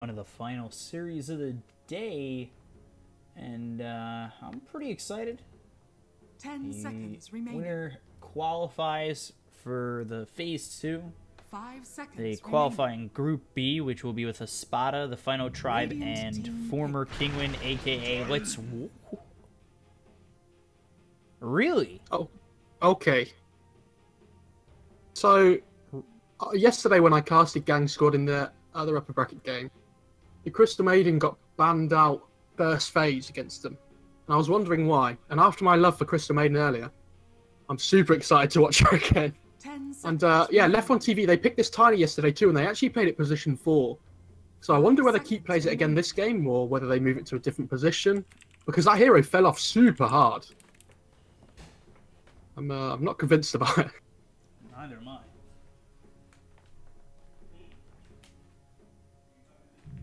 one of the final series of the day, and I'm pretty excited. 10 seconds remaining. Winner qualifies for the Phase 2. 5 seconds They qualify in Group B, which will be with Espada, the Final Tribe, and former Kingwin, aka Let's... Really? Oh, okay. So, yesterday when I casted GangSquad in the other upper bracket game, the Crystal Maiden got banned out first phase against them. And I was wondering why. And after my love for Crystal Maiden earlier, I'm super excited to watch her again. And yeah, LeftOneTV, they picked this Tiny yesterday too, and they actually played it position 4. So I wonder whether Keep plays it again this game, or whether they move it to a different position. Because that hero fell off super hard. I'm not convinced about it. Neither am I.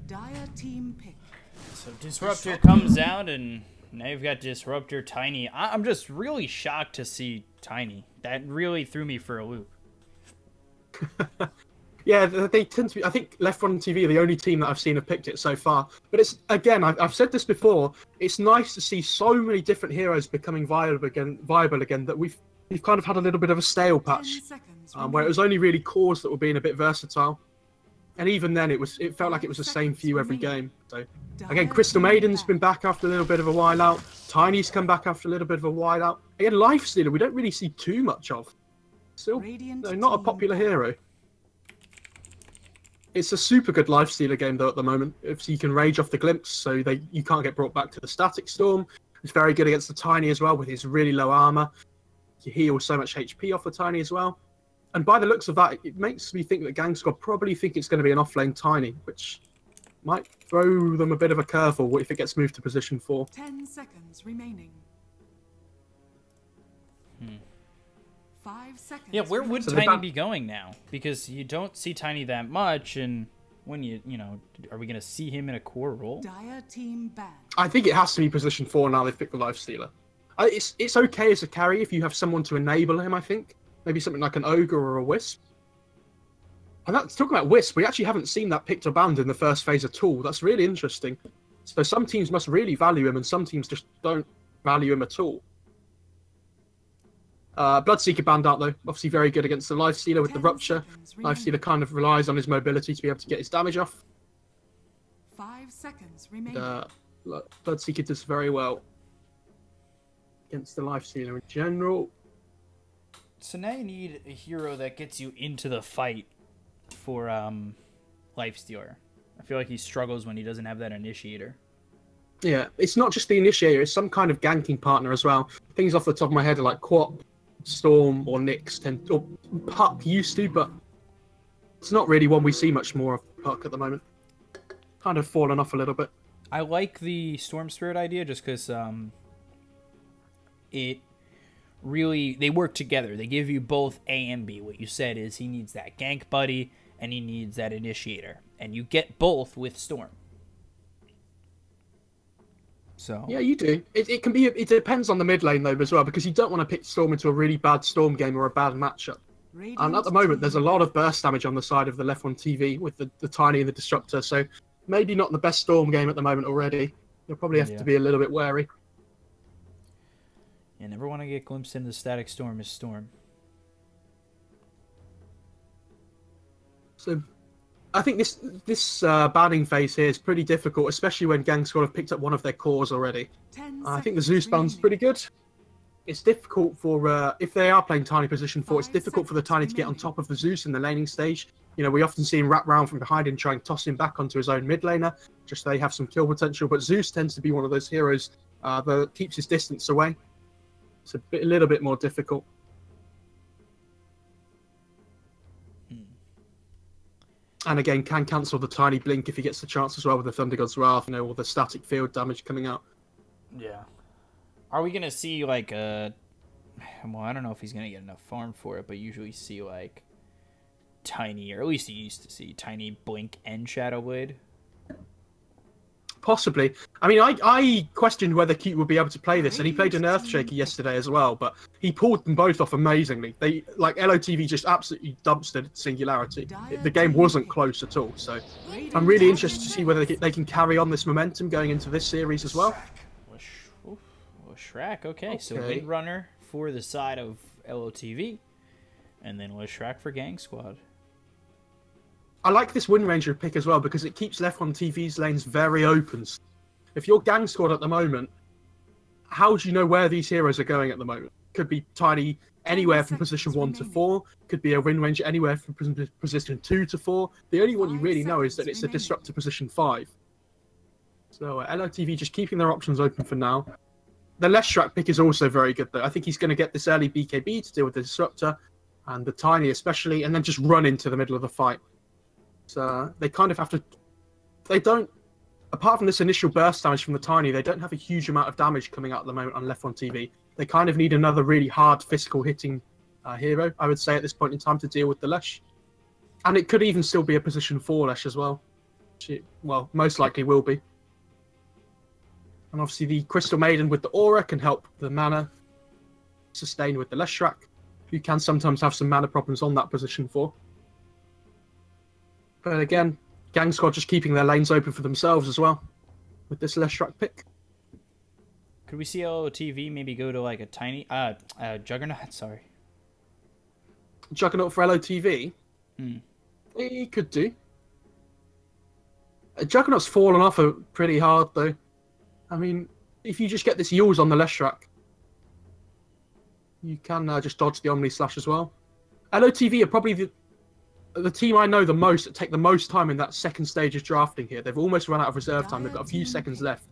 Dire team pick. So Disruptor comes out, and now you've got Disruptor, Tiny. I'm just really shocked to see Tiny. That really threw me for a loop. Yeah, they tend to be. I think LeftOneTV are the only team that I've seen have picked it so far. But it's, again, I've said this before. It's nice to see so many different heroes becoming viable again. That we've kind of had a little bit of a stale patch, where it was only really cores that were being a bit versatile. And even then, it felt like it was the same few every game. So again, Crystal Maiden's been back after a little bit of a while out. Tiny's come back after a little bit of a while out. Again, Lifestealer, we don't really see too much of. Still, no, not a popular hero. It's a super good Lifestealer game though at the moment. If you can rage off the glimpse, so you can't get brought back to the static storm. It's very good against the Tiny as well with his really low armor. You heal so much HP off the Tiny as well. And by the looks of that, it makes me think that GangSquad probably think it's going to be an offlane Tiny, which might throw them a bit of a curveball if it gets moved to position 4. 10 seconds remaining. 5 seconds. Yeah, where would Tiny be going now? Because you don't see Tiny that much, and when you know, are we going to see him in a core role? Dire team ban. I think it has to be position 4 now they've picked the Lifestealer. It's okay as a carry if you have someone to enable him, I think. Maybe something like an Ogre or a Wisp. And that's talking about Wisp, we actually haven't seen that picked or banned in the first phase at all. That's really interesting. So some teams must really value him, and some teams just don't value him at all. Bloodseeker banned out though, obviously very good against the Lifestealer with the Rupture. Lifestealer kind of relies on his mobility to be able to get his damage off. 5 seconds remaining. Bloodseeker does very well against the Lifestealer in general. So now you need a hero that gets you into the fight for Lifestealer. I feel like he struggles when he doesn't have that initiator. Yeah, it's not just the initiator, it's some kind of ganking partner as well. Things off the top of my head are like Quap, Storm, or Nyx, or Puck used to, but it's not really one we see much more of Puck at the moment. Kind of fallen off a little bit. I like the Storm Spirit idea just because it really, they work together. They give you both A and B. What you said is he needs that gank buddy and he needs that initiator, and you get both with Storm. So yeah, you do. It can be. It depends on the mid lane though as well, because you don't want to pick Storm into a really bad Storm game or a bad matchup. And at the moment, there's a lot of burst damage on the side of the LeftOneTV with the Tiny and the Disruptor. So maybe not the best Storm game at the moment already. You'll probably have to be a little bit wary. You never want to get glimpsed into the static storm as Storm. So I think this banning phase here is pretty difficult, especially when GangSquad have picked up one of their cores already. I think the Zeus ban's pretty good. It's difficult for, if they are playing Tiny position 4, it's difficult for the Tiny to get on top of the Zeus in the laning stage. You know, we often see him wrap round from behind and try and toss him back onto his own mid laner, just so they have some kill potential. But Zeus tends to be one of those heroes that keeps his distance away. It's a little bit more difficult. And again, can cancel the Tiny blink if he gets the chance as well with the Thunder God's Wrath, you know, all the static field damage coming out. Yeah. Are we going to see, like, well, I don't know if he's going to get enough farm for it, but usually see, like, Tiny, or at least you used to see Tiny blink and Shadow Blade? Possibly. I mean, I questioned whether Cute would be able to play this, and he played an Earthshaker yesterday as well, but he pulled them both off amazingly. They like LOTV just absolutely dumpstered Singularity. The game wasn't close at all, so I'm really interested to see whether they can carry on this momentum going into this series as well. Shrek, okay. So Windrunner for the side of LOTV, and then Shrek for GangSquad. I like this Wind Ranger pick as well because it keeps LeftOneTV's lanes very open. If you're GangSquad at the moment, how do you know where these heroes are going at the moment? Could be Tiny anywhere from position 1 to 4. Could be a Wind Ranger anywhere from position 2 to 4. The only one you really know is that it's a Disruptor position 5. So LOTV just keeping their options open for now. The Leshrac pick is also very good, though. I think he's going to get this early BKB to deal with the Disruptor, and the Tiny especially, and then just run into the middle of the fight. So they kind of have to... They don't... Apart from this initial burst damage from the Tiny, they don't have a huge amount of damage coming out at the moment on LeftOneTV. They kind of need another really hard physical hitting hero, I would say, at this point in time to deal with the Lesh. And it could even still be a position 4 Lesh as well. Well, most likely will be. And obviously the Crystal Maiden with the Aura can help the mana sustain with the Leshrac. You can sometimes have some mana problems on that position 4. But again, GangSquad just keeping their lanes open for themselves as well with this Leshrac pick. Could we see LOTV maybe go to like a Tiny... Juggernaut, sorry. Juggernaut for LOTV? He could do. Juggernaut's fallen off pretty hard though. I mean, if you just get this Yules on the Leshrac, you can just dodge the Omni Slash as well. LOTV are probably the team I know the most that take the most time in that second stage of drafting here. They've almost run out of reserve time. They've got a few seconds left.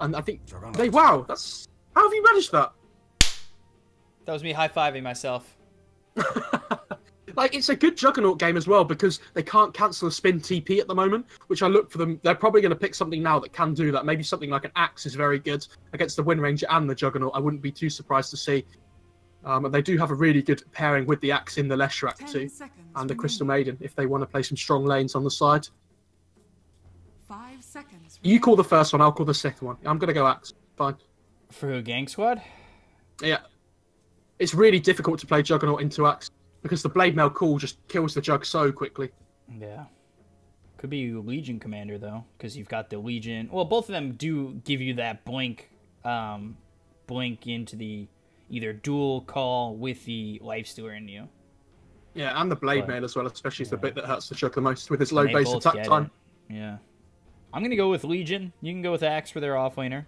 And I think wow, that's... How have you managed that? That was me high-fiving myself. Like, it's a good Juggernaut game as well because they can't cancel a spin TP at the moment, which I look for them. They're probably going to pick something now that can do that. Maybe something like an Axe is very good against the Wind Ranger and the Juggernaut. I wouldn't be too surprised to see. And they do have a really good pairing with the Axe in the Leshrac too, and the Crystal Maiden if they want to play some strong lanes on the side. 5 seconds. You call the first one, I'll call the second one. I'm going to go Axe. Fine. For GangSquad? Yeah. It's really difficult to play Juggernaut into Axe because the Blade Mail call just kills the Jug so quickly. Yeah. Could be Legion Commander, though, because you've got the Legion. Well, both of them do give you that blink into the either dual call with the Lifestealer in you. Yeah, and the Blade Mail as well, especially is the bit that hurts the Jug the most with his low base attack time. Yeah. I'm going to go with Legion. You can go with Axe for their offlaner.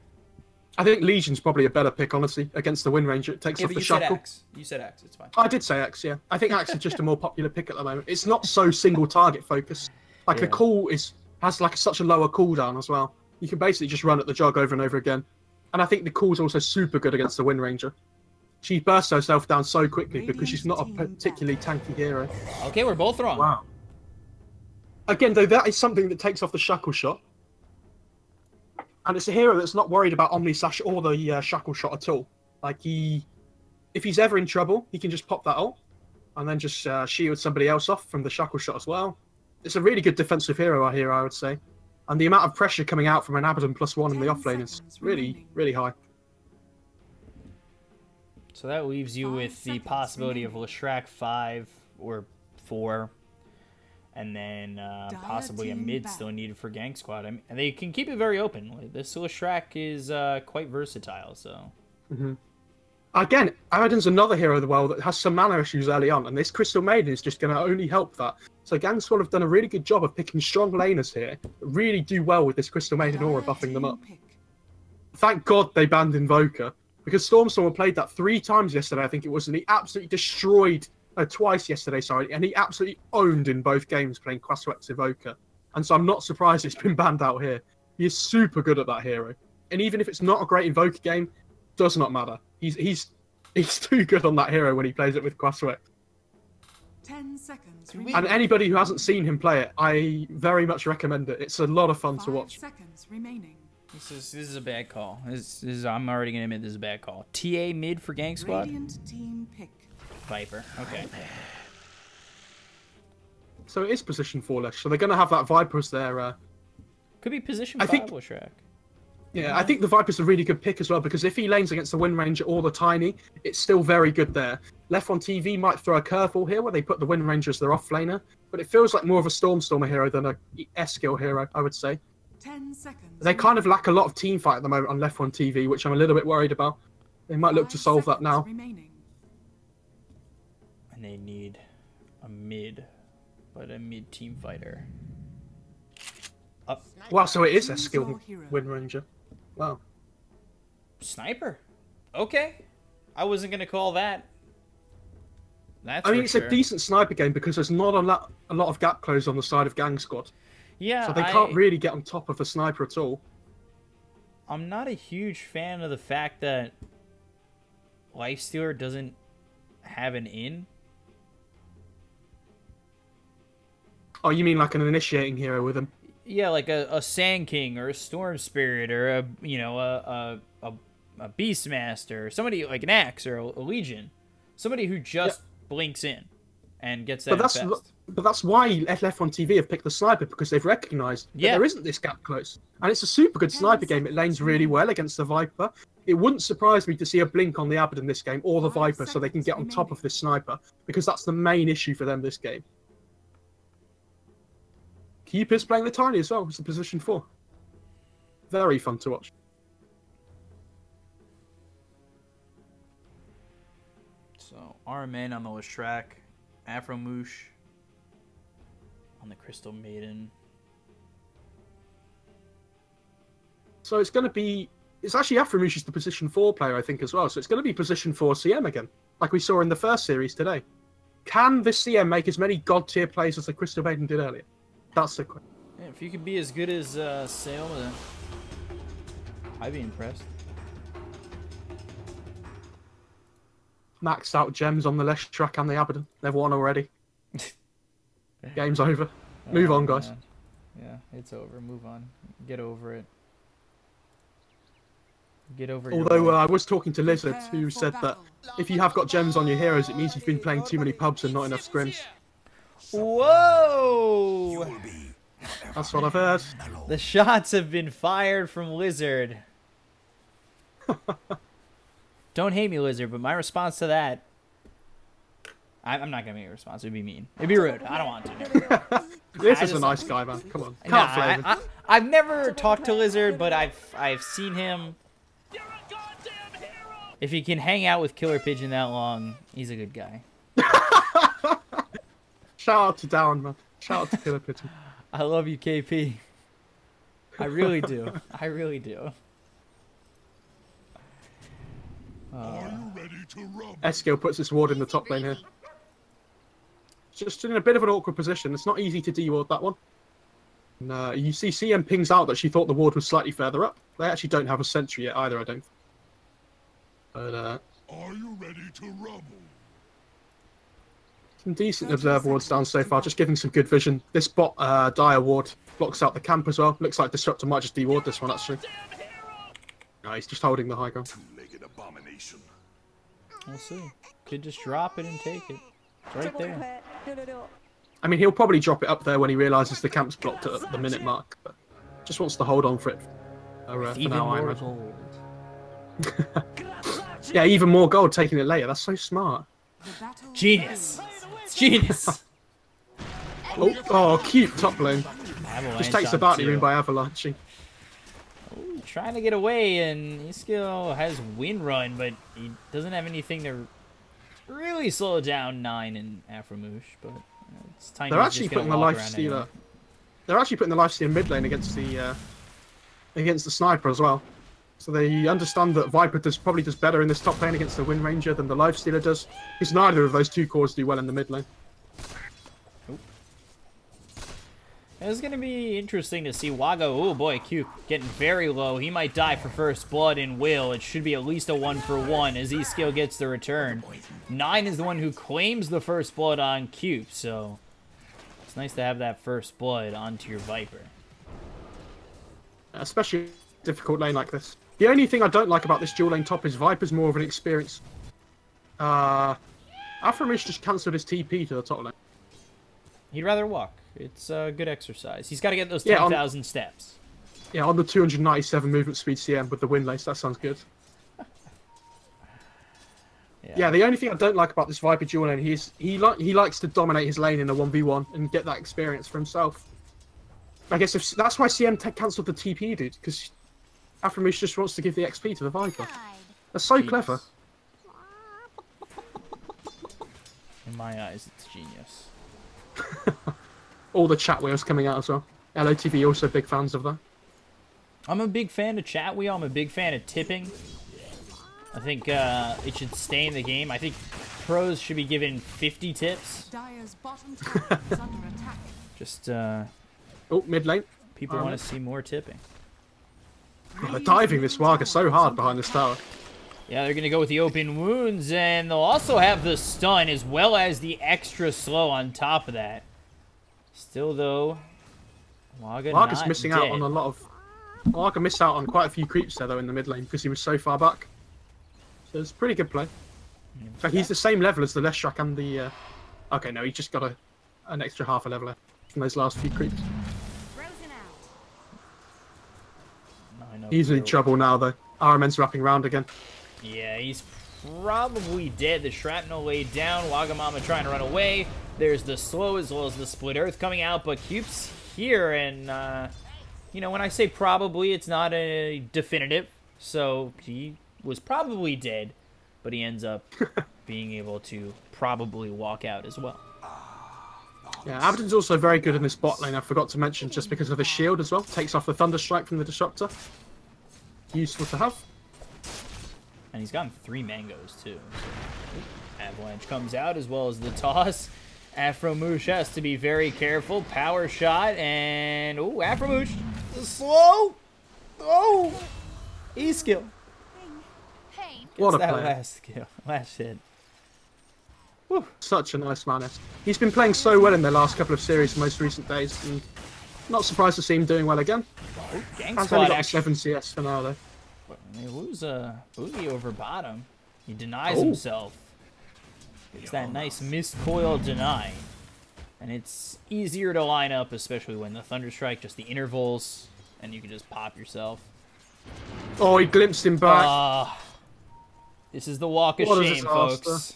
I think Legion's probably a better pick, honestly, against the Wind Ranger. It takes off the shackle. You said Axe. It's fine. I did say Axe, yeah. I think Axe is just a more popular pick at the moment. It's not so single target focused. Like the call has like such a lower cooldown as well. You can basically just run at the Jug over and over again. And I think the call's also super good against the Wind Ranger. She bursts herself down so quickly because she's not a particularly tanky hero. Okay, we're both wrong. Wow. Again, though, that is something that takes off the shackle shot. And it's a hero that's not worried about Omni Slash or the shackle shot at all. Like, if he's ever in trouble, he can just pop that ult and then just shield somebody else off from the shackle shot as well. It's a really good defensive hero here, I would say. And the amount of pressure coming out from an Abaddon +1 in the offlane is really, really high. So that leaves you with the possibility of Leshrac 5 or 4. And then possibly a mid still needed for GangSquad. I mean, they can keep it very open. Like, this Leshrac is quite versatile, so... Again, Abaddon's another hero of the world that has some mana issues early on, and this Crystal Maiden is just going to only help that. So GangSquad have done a really good job of picking strong laners here that really do well with this Crystal Maiden aura buffing them up. Thank God they banned Invoker, because Stormstormer played that 3 times yesterday, I think it was, and he absolutely destroyed... twice yesterday, sorry, and he absolutely owned in both games playing Quaswex Evoker. And so I'm not surprised it's been banned out here. He is super good at that hero. And even if it's not a great Invoker game, does not matter. He's too good on that hero when he plays it with Quaswex. 10 seconds. And anybody who hasn't seen him play it, I very much recommend it. It's a lot of fun to watch. 5 seconds remaining. This is a bad call. This is I'm already gonna admit this is a bad call. TA mid for GangSquad. Radiant team pick. Viper. Okay. So it is position 4 Lesh. So they're going to have that Viper as their... Could be position 5 Leshrac. Yeah, I think the Viper's a really good pick as well, because if he lanes against the Wind Ranger or the Tiny, it's still very good there. LeftOneTV might throw a curveball here where they put the Wind Ranger as their off-laner, but it feels like more of a Stormstormer hero than a S-skill hero, I would say. 10 seconds. They kind of lack a lot of team fight at the moment on LeftOneTV, which I'm a little bit worried about. They might look to solve that now. Remaining. And they need a mid, but a mid team fighter. Up. Wow, so it is a skill Wind Ranger. Wow. Sniper. Okay. I wasn't going to call that. That's I mean, it's sure. a decent sniper game because there's not a lot of gap close on the side of GangSquad. Yeah, so they can't really get on top of the sniper at all. I'm not a huge fan of the fact that Lifestealer doesn't have an in. Oh, you mean like an initiating hero with him? Yeah, like a Sand King or a Storm Spirit or a Beastmaster, somebody like an Axe or a Legion, somebody who just blinks in and gets that infest. But that's why LeftOneTV have picked the sniper, because they've recognised that there isn't this gap close, and it's a super good sniper game. It lanes really well against the Viper. It wouldn't surprise me to see a blink on the Abbot in this game or the Viper, so they can get on top of this sniper, because that's the main issue for them this game. Keep is playing the Tiny as well. It's a position 4. Very fun to watch. So, RMN on the Leshrac, Afromoosh on the Crystal Maiden. So it's going to be... It's actually Afromoosh is the position 4 player, I think, as well. So it's going to be position 4 CM again, like we saw in the first series today. Can this CM make as many god-tier plays as the Crystal Maiden did earlier? That's the question. Yeah, if you could be as good as Sale, then I'd be impressed. Maxed out gems on the Leshrac and the Abaddon. They've won already. Game's over. Move on, guys. Man. Yeah, it's over. Move on. Get over it. Get over it. Although I was talking to Lizard, who said that if you have got gems on your heroes, it means you've been playing too many pubs and not enough scrims. Whoa! That's what I've heard. The shots have been fired from Lizard. Don't hate me, Lizard, but my response to that... I'm not going to make a response. It'd be mean. It'd be rude. I don't want to. This is a nice guy, man. Come on. Can't flame him. I've never talked to Lizard, but I've seen him. If he can hang out with Killer Pigeon that long, he's a good guy. Shout out to Down, man. Shout out to Killer Pigeon. I love you, KP. I really do. I really do. Eskil puts his ward in the top lane here. Just in a bit of an awkward position. It's not easy to de-ward that one. And, you see CM pings out that she thought the ward was slightly further up. They actually don't have a sentry yet either, I don't think. But, are you ready to rumble? Some decent observe wards down so far, just giving some good vision. This bot Dire ward blocks out the camp as well. Looks like Disruptor might just de-ward this one, actually. No, he's just holding the high ground. Two-legged abomination. We'll see. Could just drop it and take it. It's right there. I mean, he'll probably drop it up there when he realises the camp's blocked at the minute mark. But just wants to hold on for it for Even now, I more imagine. gold. Yeah, even more gold taking it later. That's so smart. Genius. It's genius. Oh, cute top lane. Avalanche Just takes the on bounty two. room by Avalanche. Ooh, trying to get away, and he still has Wind Run, but he doesn't have anything to really slow down 9 and Afromoosh. But it's time. They're actually putting the life stealer. They're actually putting the life stealer mid lane against the sniper as well. So they understand that Viper probably does better in this top lane against the Wind Ranger than the life stealer does, because neither of those two cores do well in the mid lane. It's going to be interesting to see Wago. Oh boy, Q getting very low. He might die for first blood and will. It should be at least a 1-for-1 as E-Skill gets the return. 9 is the one who claims the first blood on Q, so it's nice to have that first blood onto your Viper. Especially a difficult lane like this. The only thing I don't like about this dual lane top is Viper's more of an experience. Aframish just cancelled his TP to the top lane. He'd rather walk. It's a good exercise. He's got to get those 10,000 steps. Yeah, on the 297 movement speed CM with the wind lace. That sounds good. Yeah, the only thing I don't like about this Viper dual lane, he likes to dominate his lane in a 1v1 and get that experience for himself. I guess that's why CM cancelled the TP, dude, because Aframish just wants to give the XP to the Viper. That's so clever. In my eyes, it's genius. All the chat wheels coming out as well. LOTV also big fans of that. I'm a big fan of chat wheel. I'm a big fan of tipping. I think it should stay in the game. I think pros should be given 50 tips. Dire's bottom tower is under attack. Just oh, mid lane. people want to see more tipping. Oh, they're diving this Waga so hard behind this tower. Yeah, they're going to go with the open wounds, and they'll also have the stun as well as the extra slow on top of that. Still, though, Waga's missing out on a lot of... Waga missed out on quite a few creeps there, though, in the mid lane because he was so far back. So it's pretty good play. In fact, he's the same level as the Leshrac and the... Okay, no, he just got an extra half a level from those last few creeps. He's in trouble now, though. RMN's wrapping round again. Yeah, he's probably dead. The shrapnel laid down. Wagamama trying to run away. There's the slow as well as the split earth coming out, but Cube's here, and, you know, when I say probably, it's not a definitive. So he was probably dead, but he ends up being able to probably walk out as well. Yeah, Aberdeen's also very good in this bot lane, I forgot to mention, just because of the shield as well. Takes off the Thunder Strike from the Disruptor. Useful to have. And he's gotten 3 mangoes, too. So, Avalanche comes out as well as the toss. Afromoosh has to be very careful. Power shot, and... Oh, Afromoosh! Slow! Oh! E-skill. What a that player. last skill. Last hit. Whew. Such a nice man. He's been playing so well in the last couple of series in most recent days, and not surprised to see him doing well again. Oh, Has only GangSquad got 7 CS for now, though. They lose Boogie over bottom. He denies himself. It's that nice missed coil deny. And it's easier to line up, especially when the Thunder Strike, just the intervals, and you can just pop yourself. Oh, he glimpsed him back. This is the walk of What a shame, folks. disaster.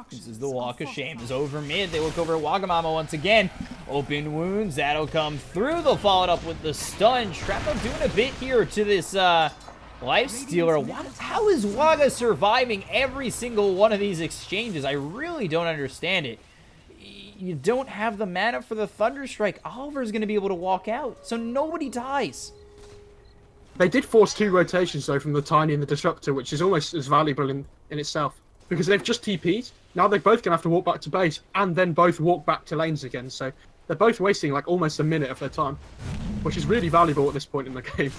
This is the walk of shame. Is over mid. They look over at Wagamama once again. Open wounds. That'll come through. They'll follow it up with the stun. Shrapnel doing a bit here to this life stealer. How is Waga surviving every single one of these exchanges? I really don't understand it. You don't have the mana for the Thunder Strike. Oliver's going to be able to walk out, so nobody dies. They did force 2 rotations, though, from the Tiny and the Disruptor, which is almost as valuable in itself. Because they've just TP'd. Now they're both going to have to walk back to base, and then both walk back to lanes again. So they're both wasting, like, almost a minute of their time. Which is really valuable at this point in the game.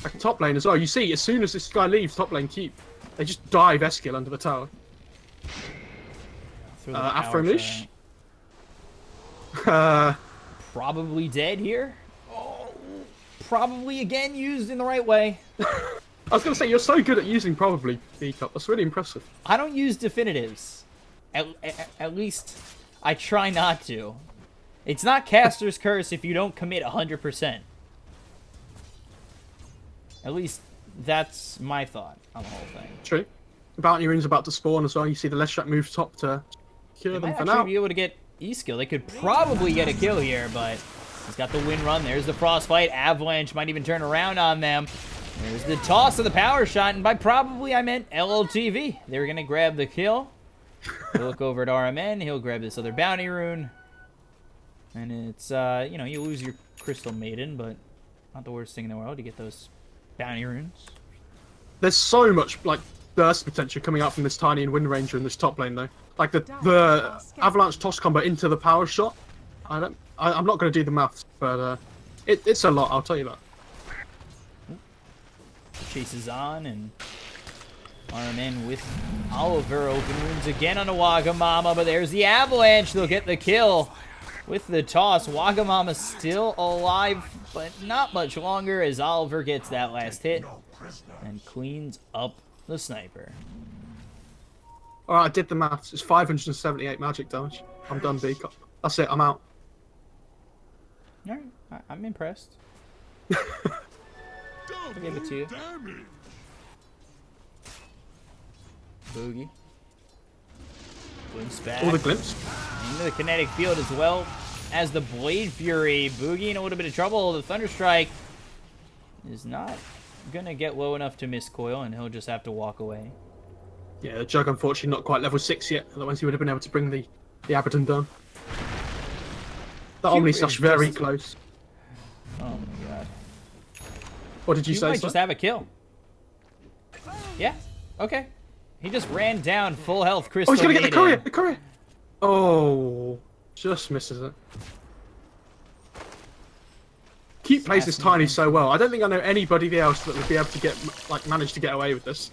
Like, top lane as well. You see, as soon as this guy leaves top lane keep, they just dive Eskill under the tower. Aframish. Probably dead here. Probably again used in the right way. I was going to say, you're so good at using probably, B-Cup. That's really impressive. I don't use definitives. At least, I try not to. It's not Caster's Curse if you don't commit 100%. At least, that's my thought on the whole thing. True. The Bounty Rune's about to spawn as well. You see the Leshrac move top to cure them for now. They might be able to get E-skill. They could probably get a kill here, but he's got the win run. There's the Frostbite. Avalanche might even turn around on them. There's the toss of the power shot, and by probably I meant LOTV. They were going to grab the kill. He'll look over at RMN. He'll grab this other bounty rune. And it's, you know, you lose your Crystal Maiden, but not the worst thing in the world. You get those bounty runes. There's so much, like, burst potential coming out from this Tiny and Wind Ranger in this top lane, though. Like, the Avalanche toss combo into the power shot. I'm not going to do the maths, but it's a lot, I'll tell you that. Chases on, and RMN with Oliver. Open wounds again on a Wagamama, but there's the Avalanche. They'll get the kill with the toss. Wagamama still alive, but not much longer as Oliver gets that last hit and cleans up the sniper. Alright, I did the maths. It's 578 magic damage. I'm done, B-Cup. That's it, I'm out. Alright, I'm impressed. I'll give it to you. Damage. Boogie. Glimpse back. All the glimpse. Into the kinetic field as well as the Blade Fury. Boogie in a little bit of trouble. The Thunderstrike is not going to get low enough to miscoil, and he'll just have to walk away. Yeah, the Jug unfortunately not quite level 6 yet. Otherwise he would have been able to bring the Abaddon down. That Omni Slash very close. Oh my god. What did you say? Might just have a kill. Yeah. Okay. He just ran down full health Crystal. Oh, he's gonna get the courier! The courier! Oh, just misses it. Keep plays this Tiny so well. I don't think I know anybody else that would be able to get, like, manage to get away with this.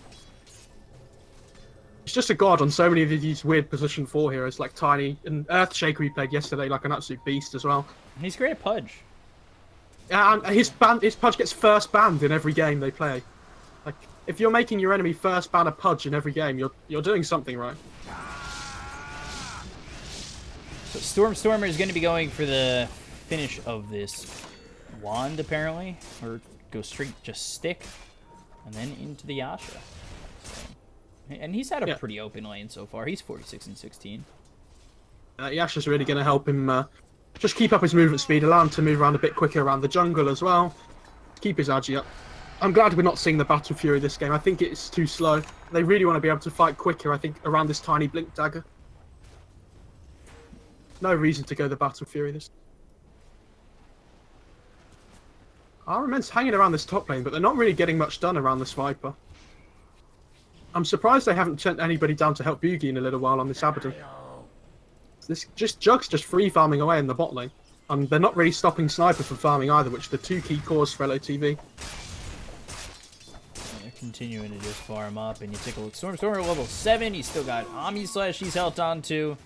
He's just a god on so many of these weird position 4 heroes, like Tiny and Earthshaker we played yesterday, like an absolute beast as well. He's great at Pudge. And his Pudge gets first banned in every game they play. Like, if you're making your enemy first ban a Pudge in every game, you're doing something right. So Stormer is going to be going for the finish of this wand, apparently, or go straight, just stick, and then into the Yasha. So, and he's had a pretty open lane so far. He's 46 and 16. Yasha's really going to help him just keep up his movement speed, allow him to move around a bit quicker around the jungle as well. Keep his agi up. I'm glad we're not seeing the Battle Fury this game. I think it's too slow. They really want to be able to fight quicker, I think, around this tiny Blink Dagger. No reason to go the Battle Fury this. RMN's hanging around this top lane, but they're not really getting much done around this Viper. I'm surprised they haven't sent anybody down to help Boogie in a little while on this Abaddon. Jug's just free farming away in the bot lane. And they're not really stopping Sniper from farming either, which are the two key cores for LOTV. They're continuing to just farm up, and you take a look. Stormer level 7. He's still got Omni Slash he's held on to.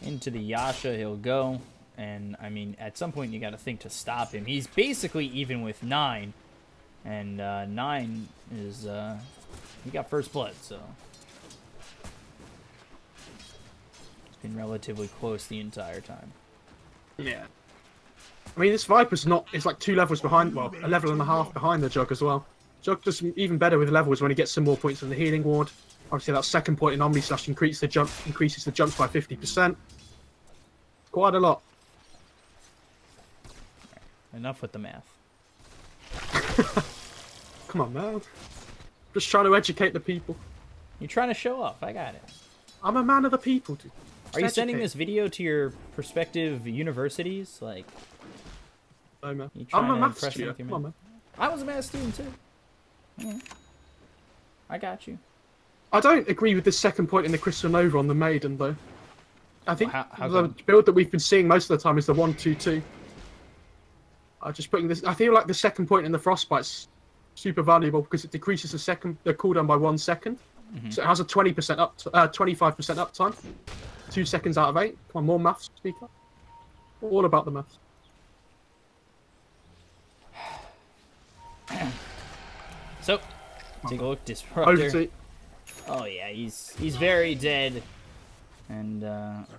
Into the Yasha he'll go. And, I mean, at some point you got to think to stop him. He's basically even with 9. And 9 is, he got first blood, so. It's been relatively close the entire time. Yeah. I mean, this Viper's not, it's like 2 levels behind, well, a level and a half behind the Jug as well. Jug does even better with levels when he gets some more points in the healing ward. Obviously, that second point in Omni Slash increases the jumps by 50%. Quite a lot. Enough with the math. Come on, man. Just trying to educate the people. You're trying to show off. I got it. I'm a man of the people, dude. Are you sending this video to your prospective universities? Like, no, man. you I'm a trying to math impress student. them? Come on, man. I was a math student too. Yeah. I got you. I don't agree with the second point in the Crystal Nova on the Maiden, though. I think how the build that we've been seeing most of the time is the 1-2-2. I'm just putting this. I feel like the second point in the Frostbite's super valuable because it decreases the cooldown by 1 second. So it has a 20% up, 25% uptime. 2 seconds out of 8. Come on, more maths, speaker. All about the maths. So, take a look. Disruptor. Over to Oh yeah, he's very dead. And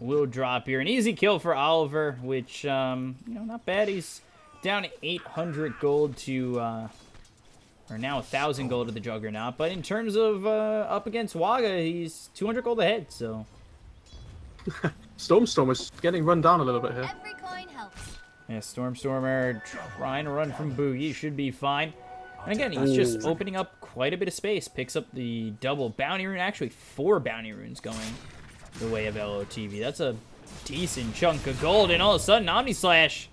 will drop here. An easy kill for Oliver, which, you know, not bad. He's down 800 gold to, or now 1,000 gold to the Juggernaut. But in terms of up against Waga, he's 200 gold ahead, so. Storm is getting run down a little bit here. Every coin helps. Yeah, Stormer trying to run from Boogie. Should be fine. And again, he's just opening up quite a bit of space. Picks up the double bounty rune. Actually, 4 bounty runes going the way of LOTV. That's a decent chunk of gold. And all of a sudden, Omni Slash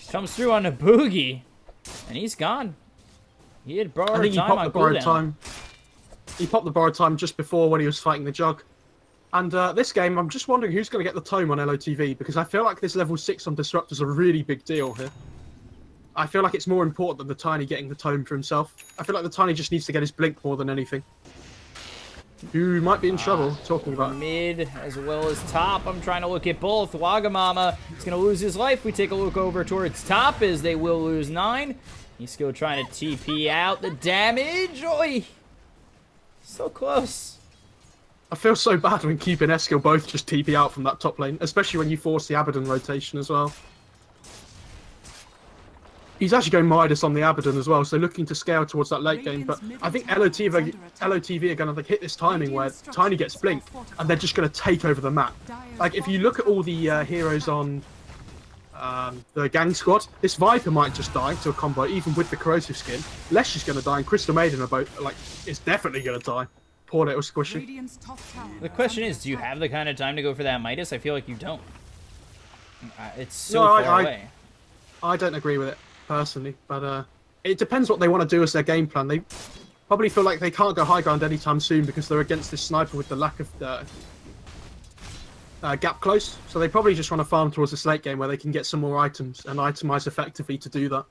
comes through on the Boogie. And he's gone. He had borrowed time on cooldown. He popped the borrowed time just before when he was fighting the Jug. And this game, I'm just wondering who's going to get the tome on LOTV, because I feel like this level 6 on Disrupt is a really big deal here. I feel like it's more important than the Tiny getting the tome for himself. I feel like the Tiny just needs to get his blink more than anything. Who might be in trouble talking about mid as well as top. I'm trying to look at both. Wagamama is going to lose his life. We take a look over towards top as they will lose 9. He's still trying to TP out the damage. Oi! So close. I feel so bad when Cube and Eskil both just TP out from that top lane, especially when you force the Abaddon rotation as well. He's actually going Midas on the Abaddon as well, so looking to scale towards that late game. But I think LOTV are going to hit this timing where Tiny gets Blink, and they're just going to take over the map. Like, if you look at all the heroes on the Gang Squad, this Viper might just die to a combo, even with the corrosive skin. Lesh is going to die, and Crystal Maiden are both, like, is definitely going to die. Poor little squishy. The question is, do you have the kind of time to go for that Midas? I feel like you don't. It's so far away. I don't agree with it, personally, but it depends what they want to do as their game plan. They probably feel like they can't go high ground anytime soon because they're against this sniper with the lack of gap close. So they probably just want to farm towards this late game where they can get some more items and itemize effectively to do that.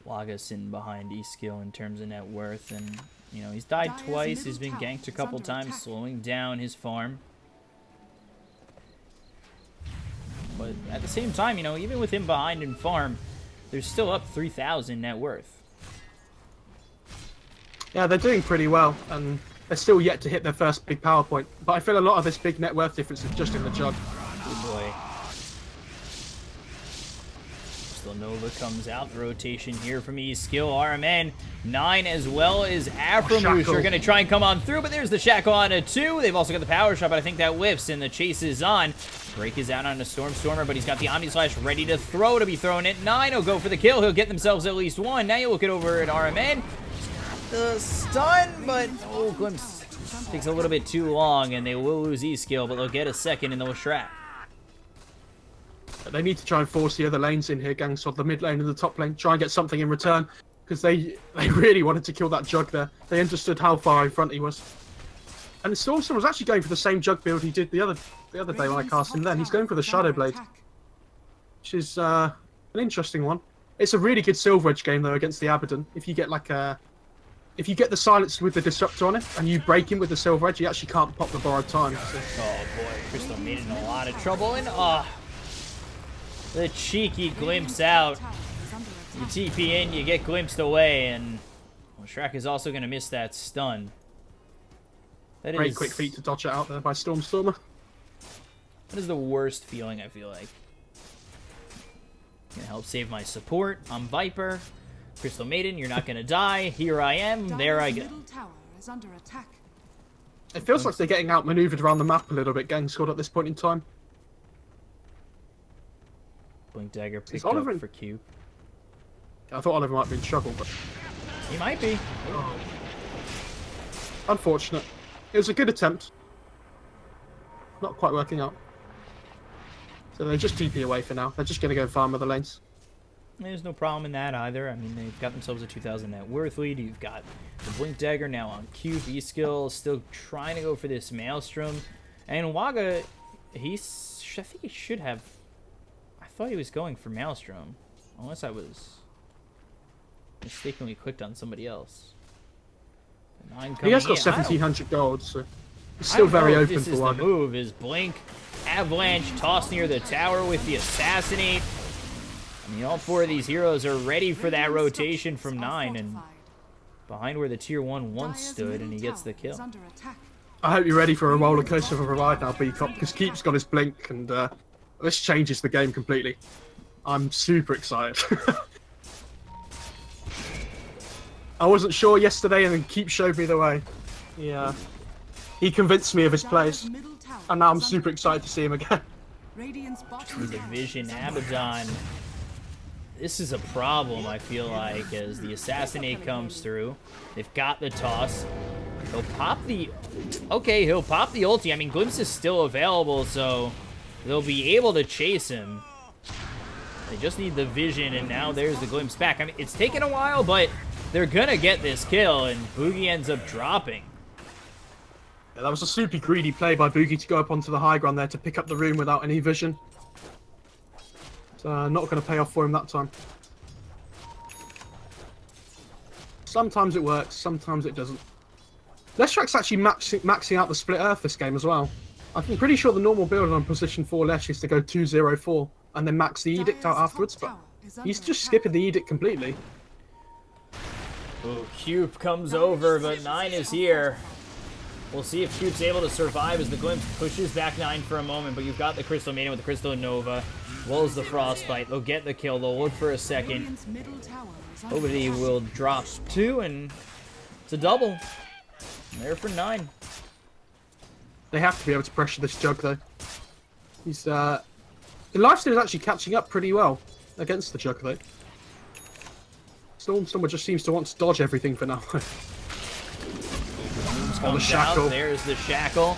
Waga's in behind E-Skill in terms of net worth, and you know he's died twice. He's been ganked a couple times, slowing down his farm. But at the same time, you know, even with him behind in farm, they're still up 3,000 net worth. Yeah, they're doing pretty well, and they're still yet to hit their first big power point. But I feel a lot of this big net worth difference is just in the jug. Good boy. Still Nova comes out. The rotation here from E-Skill. RMN, 9 as well as Aframoosh are going to try and come on through, but there's the Shackle on a 2. They've also got the power shot, but I think that whiffs, and the chase is on. Break is out on a Stormer, but he's got the Omni Slash ready to throw, to be thrown at 9. He'll go for the kill. He'll get themselves at least 1. Now you look it over at RMN. The stun, but oh, Glimpse takes a little bit too long, and they will lose E-Skill, but they'll get a second in the Leshrac. They need to try and force the other lanes in here, GangSquad, the mid lane and the top lane, try and get something in return, because they really wanted to kill that jug there. They understood how far in front he was. And Stormson was actually going for the same jug build he did the other day when I cast him then. He's going for the Shadow Blade, which is an interesting one. It's a really good Silver Edge game though against the Abaddon. If you get like if you get the silence with the Disruptor on it and you break him with the Silver Edge, you actually can't pop the borrowed time. So. Oh boy, Crystal Maiden in a lot of trouble, and the cheeky glimpse out. You TP in, you get glimpsed away, and well, Shrek is also going to miss that stun. That Great is quick feat to dodge it out there by Stormer. That is the worst feeling, I feel like. Gonna help save my support. I'm Viper. Crystal Maiden, you're not gonna die. Here I am. There I go. It feels like they're getting outmaneuvered around the map a little bit, GangSquad, at this point in time. Blink Dagger picked up for Q. I thought Oliver might be in trouble, but... He might be. Oh. Unfortunate. It was a good attempt. Not quite working out. So they just TP away for now. They're just going to go farm other lanes. There's no problem in that either. I mean, they've got themselves a 2,000 net worth lead. You've got the Blink Dagger now on Q. E-Skill still trying to go for this Maelstrom. And Waga, I think he should have... I thought he was going for Maelstrom. Unless I was mistakenly clicked on somebody else. He has got 1,700 gold, so it's still very open for Waga. The move is Blink, Avalanche, toss near the tower with the Assassinate. I mean, all 4 of these heroes are ready for that rotation from 9, and behind where the tier 1 once stood, and he gets the kill. I hope you're ready for a roller coaster of a ride now, B-Cop, because Keep's got his Blink, and this changes the game completely. I'm super excited. I wasn't sure yesterday, and then Keep showed me the way. Yeah, he convinced me of his plays, and now I'm super excited to see him again. The Vision Abaddon. This is a problem, I feel like, as the Assassinate comes through. They've got the toss. He'll pop the... Okay, he'll pop the ulti. I mean, Glimpse is still available, so they'll be able to chase him. They just need the Vision, and now there's the Glimpse back. I mean, it's taken a while, but they're gonna get this kill, and Boogie ends up dropping. Yeah, that was a super greedy play by Boogie to go up onto the high ground there to pick up the room without any vision. So, not going to pay off for him that time. Sometimes it works, sometimes it doesn't. Leshrac's actually maxing out the Split Earth this game as well. I'm pretty sure the normal build on position 4 Lesh is to go 2-0-4 and then max the Edict out afterwards, but he's just skipping the Edict completely. Oh, Cube comes over, but 9 is here. We'll see if Cube's able to survive as the Glimpse pushes back 9 for a moment, but you've got the Crystal Maiden with the Crystal Nova, as well as the Frostbite. They'll get the kill. They'll look for a second. Radiant's middle tower is under Nobody attack. will drop 2, and it's a double. There for 9. They have to be able to pressure this Jug, though. He's, the Lifesteal is actually catching up pretty well against the Jug, though. Stormstormer just seems to want to dodge everything for now. Oh, the shackle. There's the shackle.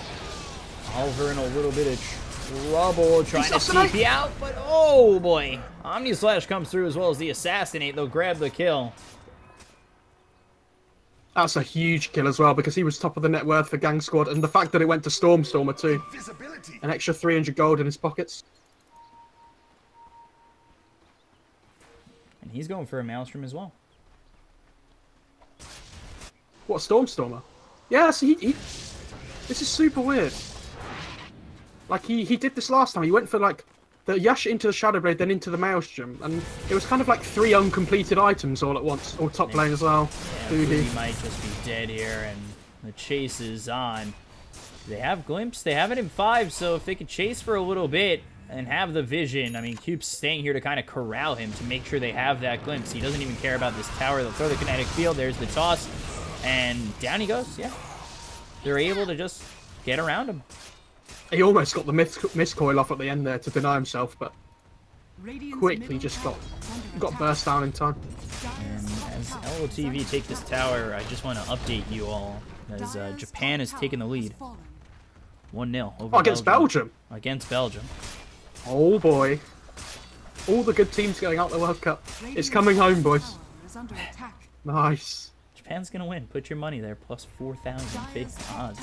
Oliver in a little bit of trouble trying to TP out, but oh boy. Omni Slash comes through as well as the Assassinate. They'll grab the kill. That's a huge kill as well, because he was top of the net worth for GangSquad, and the fact that it went to Stormstormer too. Visibility. An extra 300 gold in his pockets. And he's going for a Maelstrom as well. What, Stormstormer? Yeah, so he this is super weird. Like, he did this last time. He went for, like, the Yash into the Shadow Blade, then into the Maelstrom, and it was kind of like 3 uncompleted items all at once, or top lane as well. Yeah, he might just be dead here, and the chase is on. They have Glimpse. They have it in 5, so if they could chase for a little bit and have the vision, I mean, Cube's staying here to kind of corral him to make sure they have that Glimpse. He doesn't even care about this tower. They'll throw the kinetic field. There's the toss, and down he goes. Yeah, they're able to just get around him. He almost got the miscoil off at the end there to deny himself, but Radiant's quickly middle just tower is under got attack. burst down in time. And as LOTV take this tower, I just want to update you all, as Japan has taken the lead. 1-0 over Against Belgium. Against Belgium. Oh boy. All the good teams going out the World Cup. It's coming home, boys. Nice. Japan's going to win. Put your money there, plus 4,000 fake odds.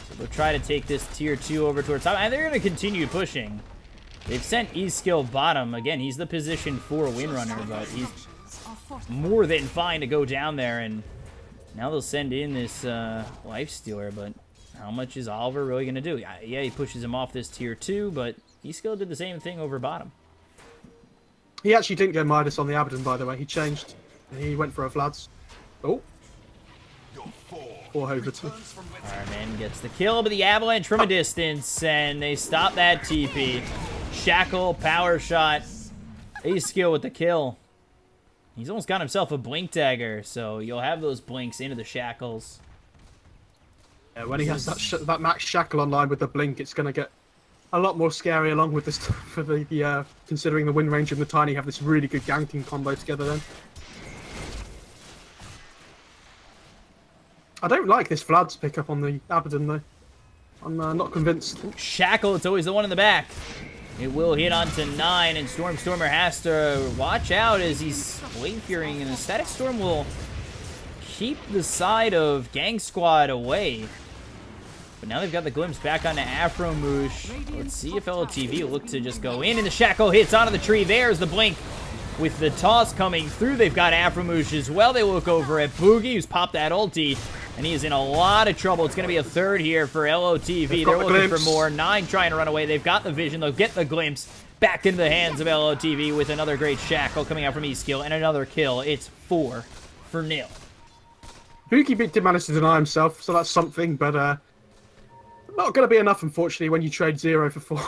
So they'll try to take this tier 2 over towards top, and they're going to continue pushing. They've sent E-Skill bottom. Again, he's the position 4 Windrunner, but he's more than fine to go down there, and now they'll send in this Lifestealer, but how much is Oliver really going to do? Yeah, he pushes him off this tier 2, but E-Skill did the same thing over bottom. He actually didn't go Midas on the Abaddon, by the way. He changed. He went for a Vlad's. Oh. 4 over 2. Fireman gets the kill, but the Avalanche from a distance, and they stop that TP. Shackle, power shot. A-Skill with the kill. He's almost got himself a Blink Dagger, so you'll have those blinks into the Shackles. Yeah, when he has that max Shackle online with the Blink, it's going to get a lot more scary along with this for the considering the win range and the Tiny have this really good ganking combo together then. I don't like this Vlad's pickup on the Abaddon though. I'm not convinced. Shackle, it's always the one in the back. It will hit onto 9, and Stormstormer has to watch out as he's Blade Furying, and the Static Storm will keep the side of GangSquad away. But now they've got the Glimpse back onto Afromoosh. Let's see if LOTV will look to just go in, and the Shackle hits onto the tree. There's the Blink. With the toss coming through, they've got Afromoosh as well. They look over at Boogie, who's popped that ulti, and he is in a lot of trouble. It's going to be a 3rd here for LOTV. They're looking for more. 9 trying to run away. They've got the vision. They'll get the Glimpse back into the hands of LOTV with another great Shackle coming out from E-Skill and another kill. It's 4-0. Boogie did manage to deny himself, so that's something, but not going to be enough, unfortunately, when you trade 0 for 4.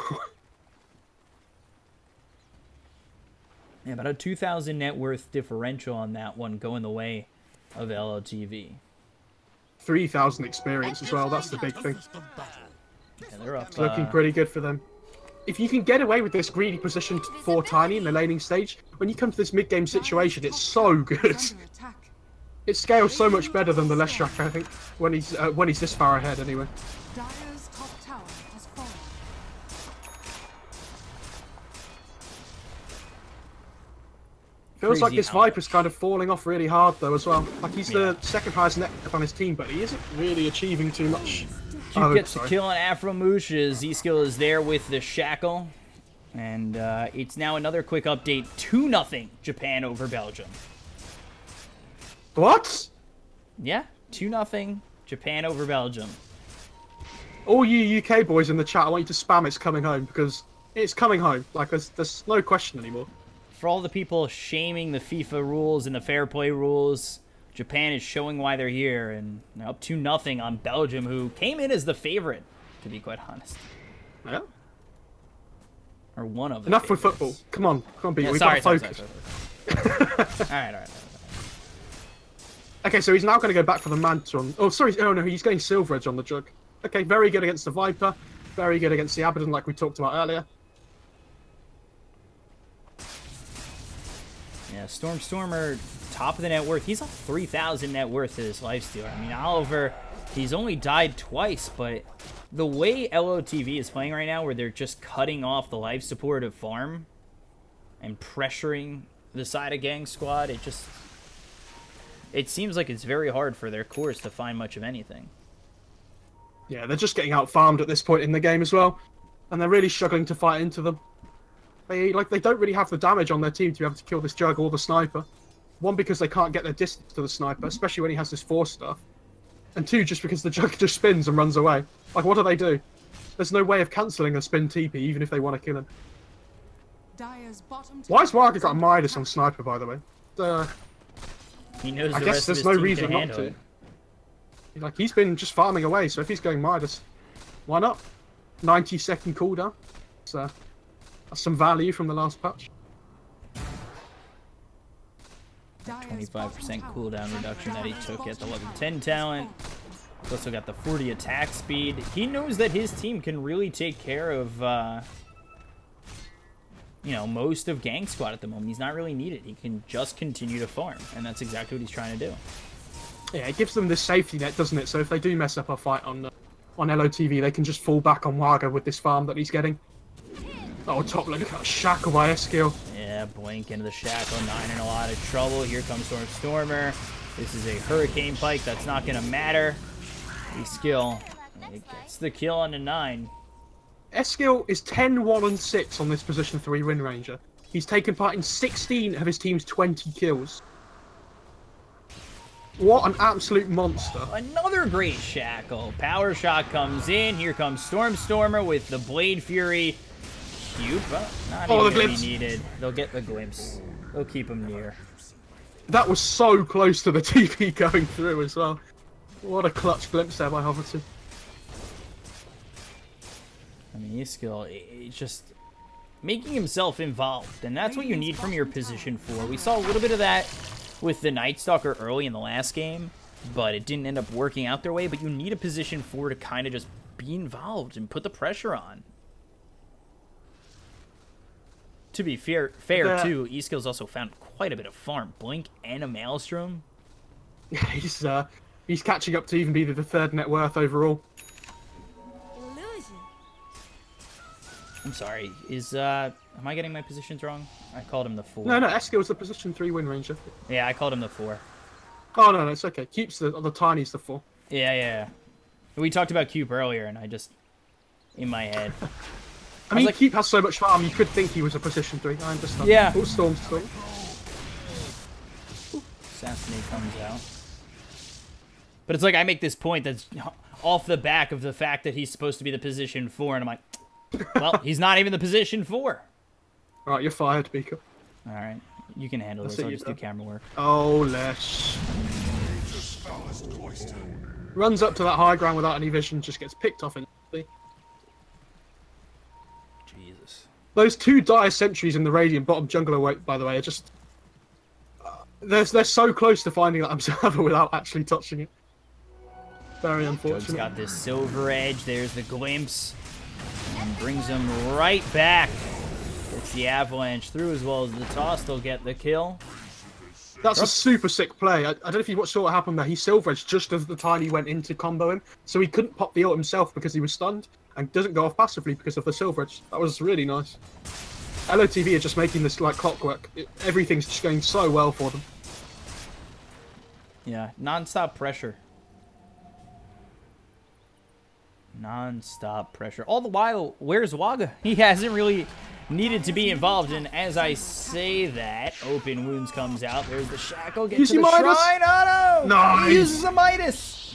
Yeah, about a 2,000 net worth differential on that one going the way of LOTV. 3,000 experience as well, that's the big thing. Yeah, they're up, It's looking pretty good for them. If you can get away with this greedy position for Tiny in the laning stage, when you come to this mid-game situation, it's so good. It scales so much better than the Leshrac, I think, when he's this far ahead anyway. Dire's top tower has fallen. Feels like Crazy this how Viper's kind of falling off really hard though as well. Like he's the 2nd highest net on his team, but he isn't really achieving too much. Cube gets the kill on Afromoosh as E-Skill is there with the Shackle. And it's now another quick update. 2-0 Japan over Belgium. What? Yeah, 2-0 Japan over Belgium. All you UK boys in the chat, I want you to spam "It's coming home" because it's coming home. Like there's no question anymore. For all the people shaming the FIFA rules and the fair play rules, Japan is showing why they're here, and up 2-0 on Belgium, who came in as the favorite, to be quite honest. Yeah. Or one of them. Enough with football. Come on, beat. Yeah, We've sorry, got to focus. All right. Okay, so he's now going to go back for the Mantron. Oh, sorry. Oh, no, he's getting Silver Edge on the Jug. Okay, very good against the Viper. Very good against the Abaddon, like we talked about earlier. Yeah, Stormer, top of the net worth. He's up 3,000 net worth to this lifestealer. I mean, Oliver, he's only died twice, but the way LOTV is playing right now, where they're just cutting off the life support of farm and pressuring the side of GangSquad, it seems like it's very hard for their cores to find much of anything. Yeah, they're just getting out-farmed at this point in the game as well, and they're really struggling to fight into them. They don't really have the damage on their team to be able to kill this Jug or the Sniper. One, because they can't get their distance to the Sniper, especially when he has this Force stuff. And two, just because the Jug just spins and runs away. Like, what do? There's no way of cancelling a spin TP, even if they want to kill him. Why has Margaret got a Midas on Sniper, by the way? He knows I guess there's no reason not to. Like, he's been just farming away, so if he's going Midas, why not? 90-second cooldown. So, that's some value from the last patch. 25% cooldown reduction that he took at the level 10 talent. He's also got the 40 attack speed. He knows that his team can really take care of, most of GangSquad at the moment. He's not really needed. He can just continue to farm, and that's exactly what he's trying to do. Yeah, it gives them this safety net, doesn't it? So if they do mess up a fight on LOTV, they can just fall back on Waga with this farm that he's getting. Oh, top lane, look at that shackle by Eskil. Yeah, blink into the shackle. 9 in a lot of trouble. Here comes Stormer. This is a Hurricane Pike. That's not going to matter. Eskil gets the kill on the 9. Eskil is 10-1-6 on this position 3 win ranger. He's taken part in 16 of his team's 20 kills. What an absolute monster. Another great shackle. Power shot comes in. Here comes Stormer with the Blade Fury. Cube. Not even really needed. They'll get the glimpse. They'll keep him near. That was so close to the TP going through as well. What a clutch glimpse there by Hoverton. I mean, his skill, it's just making himself involved, and that's what you need from your position 4. We saw a little bit of that with the Night Stalker early in the last game, but it didn't end up working out their way. But you need a position 4 to kind of just be involved and put the pressure on. To be fair too, Eskill's also found quite a bit of farm. Blink and a Maelstrom. He's catching up to even be the 3rd net worth overall. I'm sorry. Am I getting my positions wrong? I called him the 4. No, Eskill's the position 3 win ranger. Yeah, I called him the 4. Oh, no, it's okay. Keeps the Tiny's the 4. Yeah. We talked about Cube earlier, and I just... in my head. I mean, Cube has so much farm, you could think he was a position 3. I understand. Yeah. Oh, Storm. Assassinate comes out. But it's like I make this point that's off the back of the fact that he's supposed to be the position 4, and I'm like, well, he's not even the position 4. Alright, you're fired, Beaker. Alright, you can handle this. I'll just do camera work. Oh, Lesh. Runs up to that high ground without any vision, just gets picked off instantly. Jesus. Those 2 dire sentries in the Radiant bottom jungler, by the way, are just... they're so close to finding that Observer without actually touching it. Very unfortunate. Joe's got this Silver Edge. There's the glimpse. And brings him right back. It's the Avalanche through as well as the toss. They'll get the kill. That's a super sick play. I don't know if you saw what happened there. He Silver Edged just as the Tiny went in to combo him. So he couldn't pop the ult himself because he was stunned. And doesn't go off passively because of the Silver Edge. That was really nice. LOTV are just making this like clockwork. Everything's just going so well for them. Yeah, non-stop pressure. Non-stop pressure. All the while, where's Waga? He hasn't really needed to be involved. And as I say that, Open Wounds comes out. There's the shackle. Get to the shrine. Oh, no! Nice. He uses a Midas.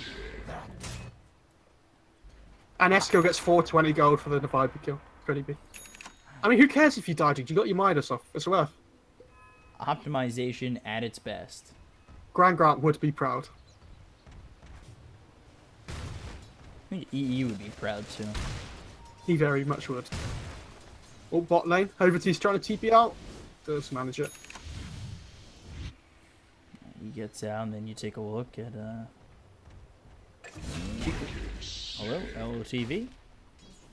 And Eskil gets 420 gold for the Viper kill. Pretty big. I mean, who cares if you died? You got your Midas off. It's worth. Optimization at its best. Grant would be proud. I think EE would be proud too. He very much would. Oh, bot lane. Overty's trying to TP out. Does manage it. He gets out, and then you take a look at hello, LOTV.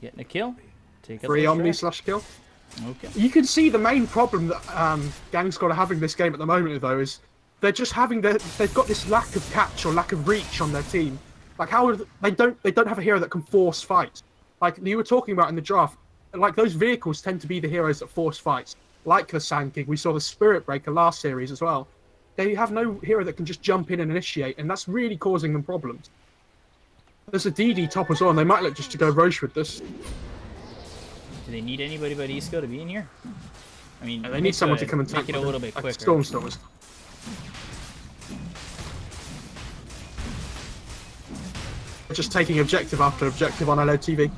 Getting a kill. Take Free on me / kill. Okay. You can see the main problem that GangSquad are having this game at the moment, though, is they're just having they've got this lack of catch or lack of reach on their team. Like how they don't have a hero that can force fights. Like you were talking about in the draft, like those vehicles tend to be the heroes that force fights. Like the Sand King, we saw the Spirit Breaker last series as well. They have no hero that can just jump in and initiate, and that's really causing them problems. There's a DD top as well, and they might look just to go Roche with this. Do they need anybody but Isco to be in here? I mean, they need someone to come and make it a little bit quicker. Stormstormers. They're just taking objective after objective on LOTV.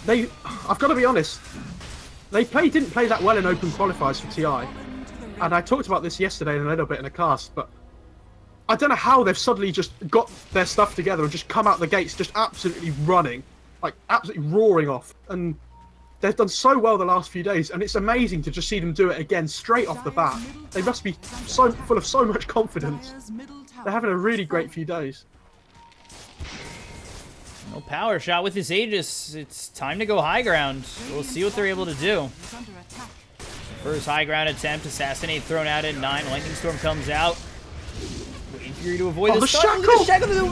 I've got to be honest, they didn't play that well in open qualifiers for TI. And I talked about this yesterday in a little bit in a cast, but I don't know how they've suddenly just got their stuff together and just come out the gates just absolutely running, like absolutely roaring off. And they've done so well the last few days, and it's amazing to just see them do it again straight off the bat. They must be so full of so much confidence. They're having a really great few days. No power shot with his Aegis. It's time to go high ground. We'll see what they're able to do. First high ground attempt, assassinate thrown out at 9. Lightning Storm comes out. Waiting for you to avoid the stun. The shackle!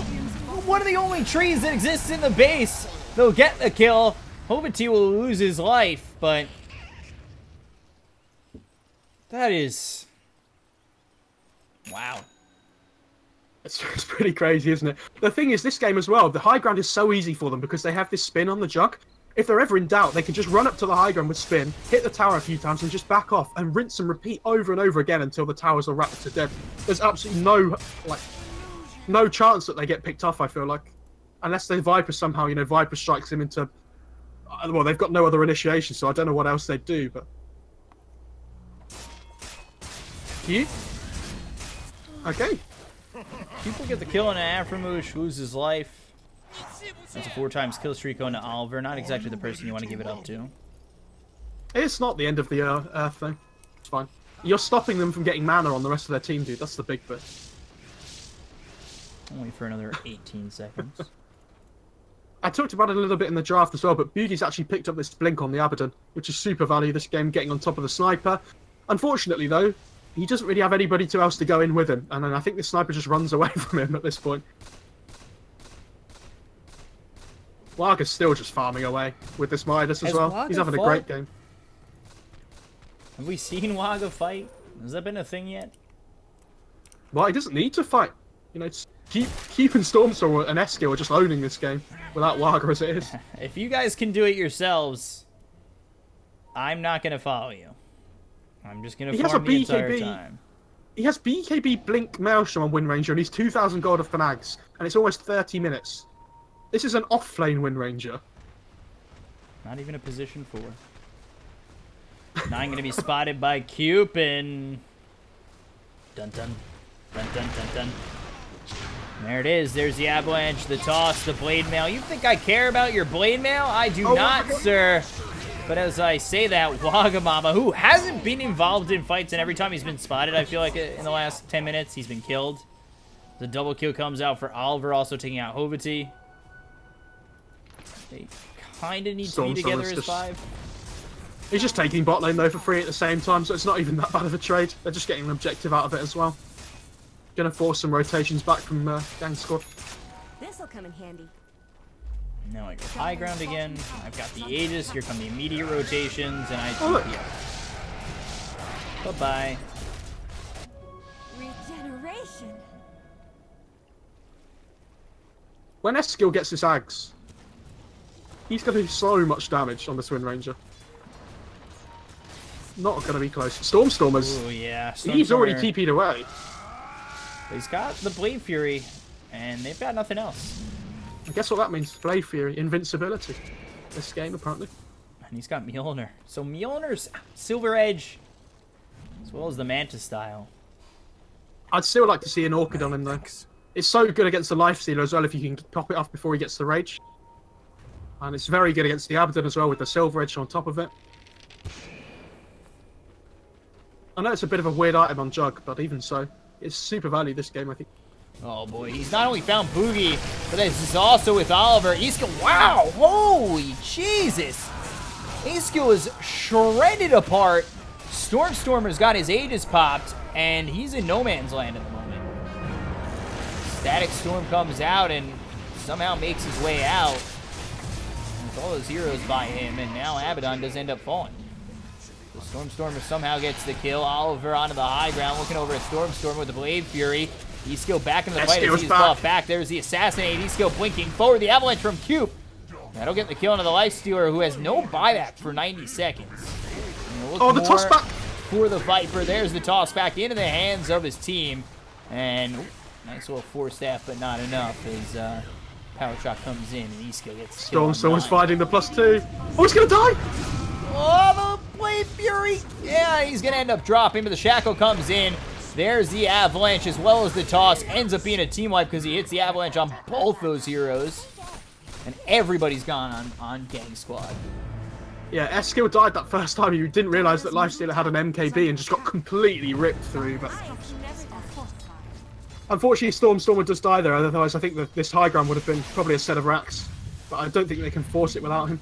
One of the only trees that exists in the base. They'll get the kill. Hovity will lose his life, but that is wow. It's pretty crazy, isn't it? The thing is, this game as well, the high ground is so easy for them because they have this spin on the jug. If they're ever in doubt, they can just run up to the high ground with spin, hit the tower a few times, and just back off and rinse and repeat over and over again until the towers are wrapped to death. There's absolutely no chance that they get picked off, I feel like. Unless the Viper somehow, you know, Viper strikes them into... Well, they've got no other initiation, so I don't know what else they'd do, but... You? Okay. People get the kill on Aframoosh, loses his life. That's a 4 times kill streak on Oliver. Not exactly the person you want to give it up to. It's not the end of the Earth thing. It's fine. You're stopping them from getting mana on the rest of their team, dude. That's the big bit. Only for another 18 seconds. I talked about it a little bit in the draft as well, but Beauty's actually picked up this blink on the Abaddon, which is super value this game, getting on top of the sniper. Unfortunately, though, he doesn't really have anybody else to go in with him, and then I think the sniper just runs away from him at this point. Waga's still just farming away with this Midas as well. He's having a great game. Have we seen Waga fight? Has that been a thing yet? Well, he doesn't need to fight. You know, Keep and Stormstorm and Eskill are just owning this game without Waga as it is. If you guys can do it yourselves, I'm not going to follow you. I'm just going to farm the entire time. He has BKB Blink Maelstrom on Wind Ranger and he's 2,000 gold of Fanags, and it's almost 30 minutes. This is an off-lane Wind Ranger. Not even a position 4. Now I'm going to be spotted by Cupid. Dun dun. Dun dun dun dun. There it is. There's the avalanche, the toss, the blade mail. You think I care about your blade mail? I do not, sir. But as I say that, Wagamama, who hasn't been involved in fights, and every time he's been spotted, I feel like in the last 10 minutes, he's been killed. The double kill comes out for Oliver, also taking out Hovity. They kind of need to be together as 5. He's just taking bot lane, though, for free at the same time, so it's not even that bad of a trade. They're just getting an objective out of it as well. Gonna force some rotations back from GangSquad. This'll come in handy. Now I go high ground again. I've got the Aegis. Here come the immediate rotations, and I TP up. Bye-bye. Regeneration. When Eskill gets his Ags, he's gonna do so much damage on this Wind Ranger. Not gonna be close. Stormstormers. Oh yeah. He's already TP'd away. He's got the Blade Fury, and they've got nothing else. I guess what that means. Blade Fury, invincibility. This game, apparently. And he's got Mjolnir. So Mjolnir's Silver Edge, as well as the Manta style. I'd still like to see an Orchid on him, though. It's so good against the Lifestealer as well if you can pop it off before he gets the Rage. And it's very good against the Abaddon as well with the Silver Edge on top of it. I know it's a bit of a weird item on Jug, but even so, it's super value this game, I think. Oh boy, he's not only found Boogie, but this is also with Oliver. Eskill, wow, holy Jesus! Eskill is shredded apart. Stormstormer's got his Aegis popped, and he's in no man's land at the moment. Static Storm comes out and somehow makes his way out. With all those heroes by him, and now Abaddon does end up falling. The Stormstormer somehow gets the kill. Oliver onto the high ground, looking over at Stormstormer with the Blade Fury. Eskill back into the fight as he's buffed back. There's the Assassinate. Eskill blinking forward. The Avalanche from Cube. That'll get the kill into the Lifestealer, who has no buyback for 90 seconds. Oh, the toss back! For the Viper. There's the toss back into the hands of his team. And nice little Force Staff, but not enough as Power Shot comes in and Eskill gets Stormstormer's fighting the +2. Oh, he's gonna die! Oh, the Blade Fury! Yeah, he's gonna end up dropping, but the Shackle comes in. There's the Avalanche as well as the toss. Ends up being a team wipe because he hits the Avalanche on both those heroes. And everybody's gone on GangSquad. Yeah, Eskill died that first time. You didn't realise that Lifestealer had an MKB and just got completely ripped through. But unfortunately, Stormstormer does die there. Otherwise, I think that this high ground would have been probably a set of racks. But I don't think they can force it without him.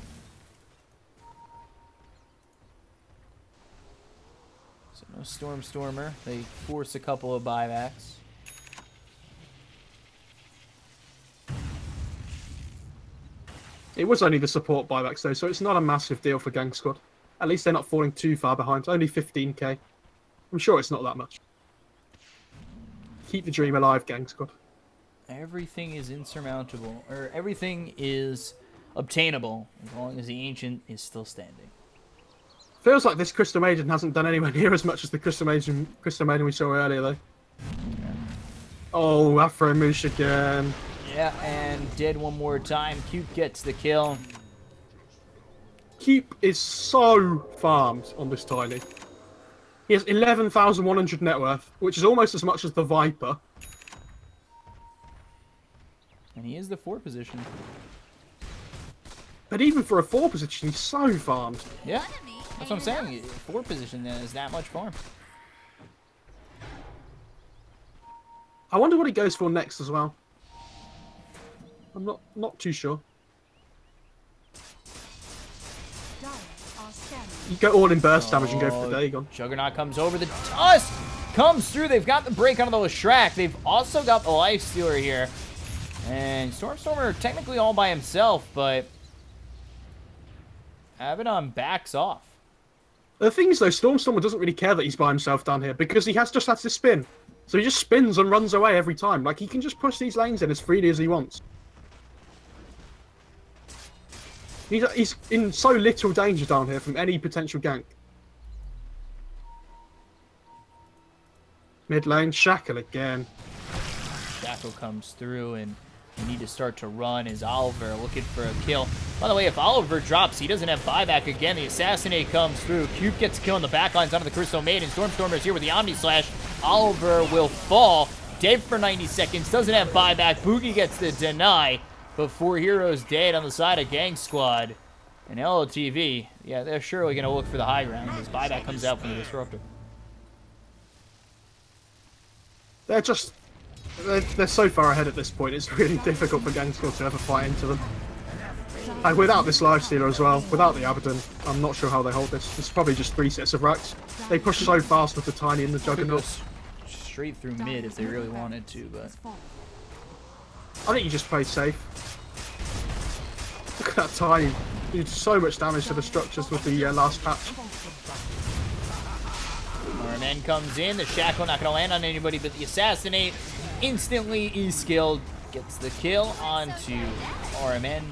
So no Stormstormer. They force a couple of buybacks. It was only the support buybacks though, so it's not a massive deal for GangSquad. At least they're not falling too far behind. Only 15k. I'm sure it's not that much. Keep the dream alive, GangSquad. Everything is insurmountable, or everything is obtainable as long as the Ancient is still standing. Feels like this Crystal Maiden hasn't done anywhere near as much as the Crystal Maiden we saw earlier though. Yeah. Oh, Afro Moosh again. Yeah, and dead one more time. Cute gets the kill. Keep is so farmed on this Tiny. He has 11,100 net worth, which is almost as much as the Viper. And he is the 4 position. But even for a 4 position, he's so farmed. Yeah, that's what I'm saying. 4 position then is that much farm. I wonder what he goes for next as well. I'm not too sure. You go all in burst damage and go for the Dagon. Juggernaut comes over. The Tusk comes through. They've got the break onto the Leshrac. They've also got the Lifestealer here. And Stormstormer technically all by himself, but Abaddon backs off. The thing is though, Stormstormer doesn't really care that he's by himself down here because he has just had to spin. So he just spins and runs away every time. Like, he can just push these lanes in as freely as he wants. He's in so little danger down here from any potential gank. Mid lane, Shackle again. Shackle comes through, and you need to start to run as Oliver looking for a kill. By the way, if Oliver drops, he doesn't have buyback again. The Assassinate comes through. Cube gets a kill on the backlines onto the Crystal Maiden. Stormstormer's here with the Omni Slash. Oliver will fall. Dead for 90 seconds. Doesn't have buyback. Boogie gets the deny. But 4 heroes dead on the side of GangSquad. And LOTV, yeah, they're surely going to look for the high ground as buyback comes out from the Disruptor. They're so far ahead at this point, it's really difficult for GangSquad to ever fight into them. And without this Lifestealer as well, without the Abaddon, I'm not sure how they hold this. It's probably just 3 sets of racks. They push so fast with the Tiny and the Juggernaut. Straight through mid if they really wanted to, but I think you just played safe. Look at that Tiny. He did so much damage to the structures with the last patch. RMN comes in. The Shackle not going to land on anybody, but the Assassinate instantly E-skilled. Gets the kill onto RMN.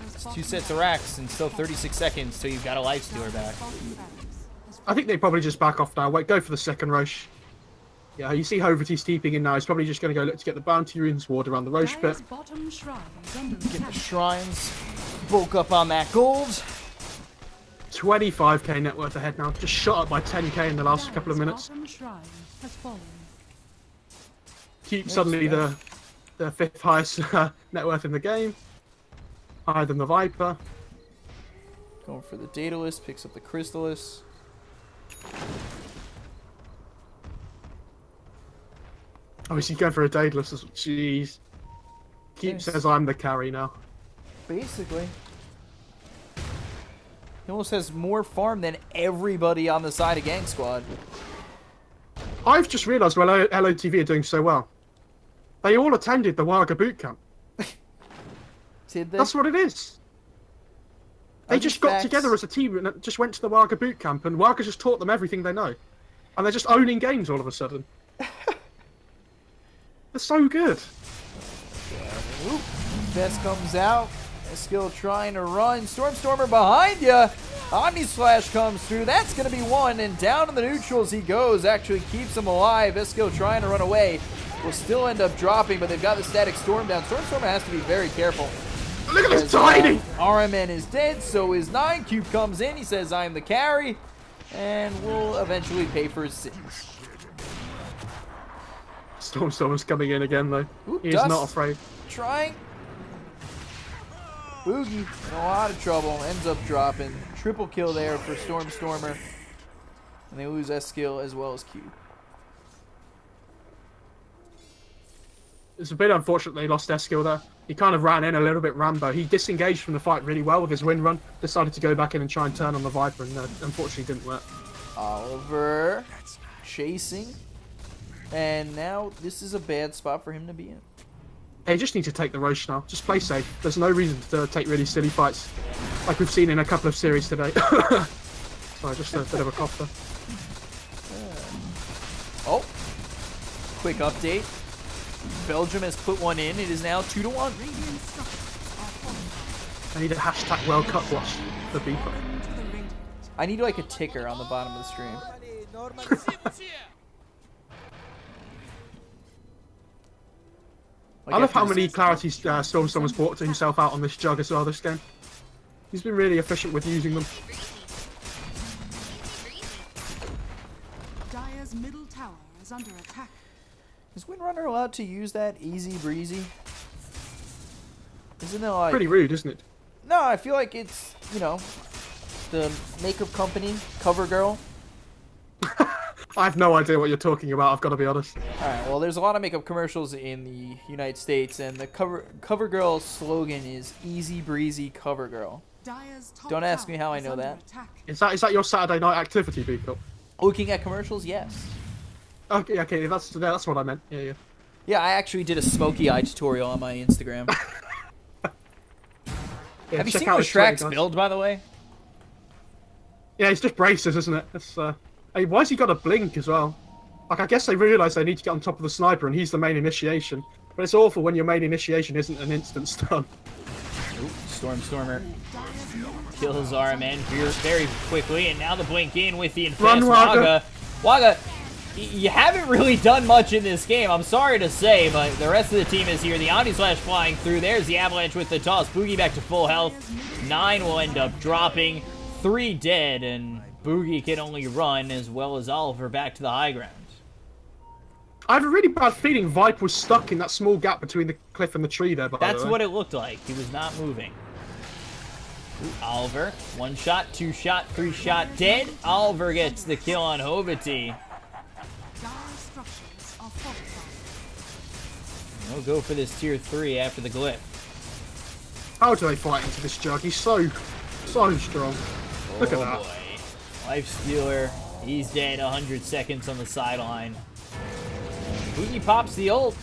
It's 2 sets of racks and still 36 seconds till you've got a Lifestealer back. I think they probably just back off now. Wait, go for the second Roche. Yeah, you see Hoverty's steeping in now. He's probably just going to go look to get the bounty runes, ward around the Roche pit. Get the shrines. Bulk up on that gold. 25k net worth ahead now. Just shot up by 10k in the last couple of minutes. Bottom shrine has fallen. Keep suddenly the 5th highest net worth in the game. Higher than the Viper. Going for the Daedalus, picks up the Crystallis. Oh, is he going for a Daedalus? Jeez. Keep says I'm the carry now. Basically. He almost has more farm than everybody on the side of GangSquad. I've just realised why LOTV are doing so well. They all attended the Waga bootcamp. Did they? That's what it is. They just got together as a team and just went to the Waga bootcamp, and Waga just taught them everything they know. And they're just owning games all of a sudden. They're so good. Oop. Best comes out. Skill trying to run. Stormstormer behind you. Omni Slash comes through. That's going to be one. And down in the neutrals he goes. Actually keeps him alive. Skill trying to run away. Will still end up dropping, but they've got the static storm down. Stormstormer has to be very careful. Look at this tiny! RMN is dead, so his 9 cube comes in. He says, I'm the carry. And will eventually pay for his sins. Stormstormer's coming in again, though. Ooh, He is not afraid. Trying. Boogie in a lot of trouble. Ends up dropping. Triple kill there for Stormstormer. And they lose S skill as well as Q. It's a bit unfortunate they lost S-Skill there. He kind of ran in a little bit Rambo. He disengaged from the fight really well with his win run. Decided to go back in and try and turn on the Viper, and unfortunately didn't work. Oliver chasing. And now this is a bad spot for him to be in. Hey, you just need to take the Roche now. Just play safe. There's no reason to take really silly fights, like we've seen in a couple of series today. Sorry, just a bit of a cough there. Oh, quick update. Belgium has put one in. It is now 2-1. I need a hashtag World Cup watch for Beeper. I need like a ticker on the bottom of the stream. I love how many clarities Stormstormer's brought to himself out on this jug as well this game. He's been really efficient with using them. Dire's middle tower is under attack. Is Windrunner allowed to use that easy breezy? Isn't it like... Pretty rude, isn't it? No, I feel like it's, you know, the makeup company, CoverGirl. I have no idea what you're talking about, I've got to be honest. Alright, well, there's a lot of makeup commercials in the United States, and the CoverGirl slogan is Easy Breezy CoverGirl. Don't ask me how I know that. Is that your Saturday night activity, Beakup? Looking at commercials, yes. Okay, that's what I meant. Yeah. Yeah, I actually did a smoky eye tutorial on my Instagram. Yeah, have you check seen out Leshrack's build, by the way? Yeah, it's just braces, isn't it? It's, hey, why's he got a blink as well? Like, I guess they realise they need to get on top of the sniper, and he's the main initiation. But it's awful when your main initiation isn't an instant stun. Ooh, Stormstormer kills RMN very quickly, and now the blink in with the infamous Waga. Waga, you haven't really done much in this game, I'm sorry to say, but the rest of the team is here. The Omni Slash flying through. There's the Avalanche with the toss. Boogie back to full health. 9 will end up dropping. 3 dead, and Boogie can only run, as well as Oliver back to the high ground. I have a really bad feeling Viper was stuck in that small gap between the cliff and the tree there. That's what it looked like. He was not moving. Ooh, Oliver, 1 shot, 2 shot, 3 shot, dead. Oliver gets the kill on Hobity. We'll go for this tier 3 after the glyph. How do they fight into this jug? He's so strong. Look at that. Boy. Life Stealer, he's dead. 100 seconds on the sideline. Boogie pops the ult.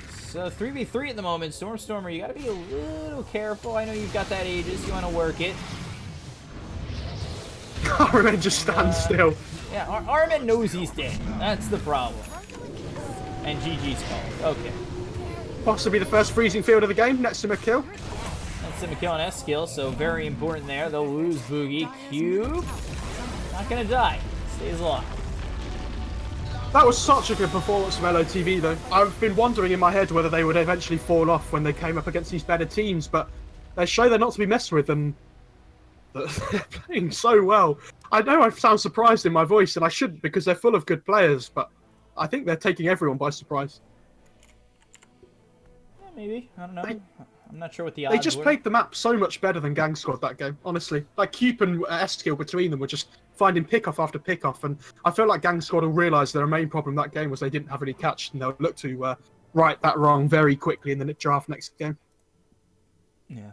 So 3v3 at the moment. Stormstormer, you gotta be a little careful. I know you've got that Aegis. You want to work it. RMN just stands still. Yeah, RMN knows he's dead. That's the problem. And GG's called. Okay. Possibly the first freezing field of the game. Next to a kill. That's a kill on S skill, so very important there. They'll lose Boogie. Cube. Not gonna die. Stays alive. That was such a good performance from LOTV, though. I've been wondering in my head whether they would eventually fall off when they came up against these better teams, but they show they're not to be messed with, and They're playing so well. I know I sound surprised in my voice, and I shouldn't because they're full of good players, but I think they're taking everyone by surprise. Yeah, maybe. I don't know. I'm not sure what the odds They just were. played the map so much better than GangSquad that game, honestly. Like, Cube and S-Skill between them were just finding pick-off after pick-off, and I feel like GangSquad will realise their main problem that game was they didn't have any catch, and they'll look to right that wrong very quickly in the draft next game. Yeah.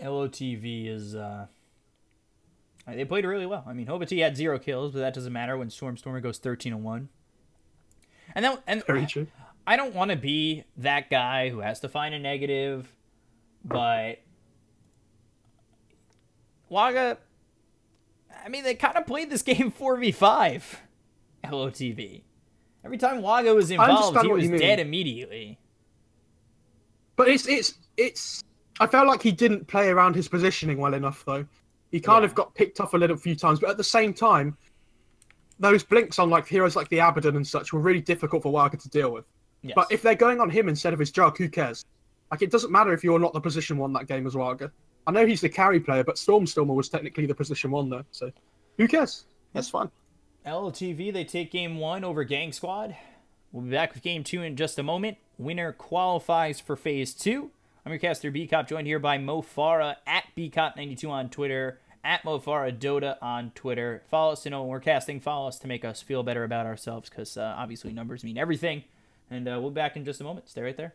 LOTV is... They played really well. I mean, Hobati had 0 kills, but that doesn't matter when Stormer goes 13-1. And Very true. I don't want to be that guy who has to find a negative, but Waga, I mean, they kind of played this game 4v5, LOTV. Every time Waga was involved, he was dead immediately. But it's. I felt like he didn't play around his positioning well enough, though. He kind of got picked off a few times, but at the same time, those blinks on like heroes like the Abaddon and such were really difficult for Waga to deal with. Yes. But if they're going on him instead of his Jug, who cares? Like, it doesn't matter if you're not the position 1 that game as Waga. I know he's the carry player, but Stormer was technically the position 1 though, so who cares? That's fine. LOTV, they take game 1 over GangSquad. We'll be back with game 2 in just a moment. Winner qualifies for phase 2. I'm your caster BCop, joined here by Mo Farah at BCop92 on Twitter, at Mo Farah Dota on Twitter. Follow us to know when we're casting. Follow us to make us feel better about ourselves, because obviously numbers mean everything. And we'll be back in just a moment. Stay right there.